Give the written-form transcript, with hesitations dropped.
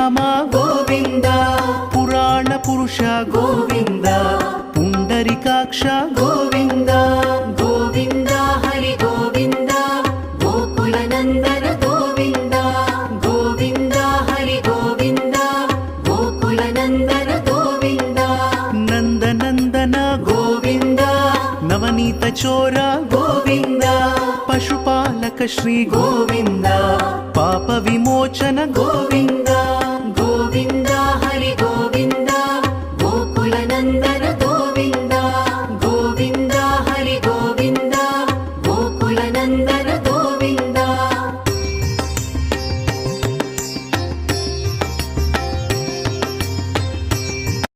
శ్రీరామ గోవింద పురాణ పురుష గోవింద పుండరికాక్ష గోవింద గోవింద హరి గోవింద గోకుల నందన గోవింద గోవింద హరి గోవింద గోకుల నందన గోవింద నందనందన గోవింద నవనీత చోర గోవింద పశుపాలక శ్రీ గోవింద పాప విమోచన గోవింద గోవింద హరి గోవింద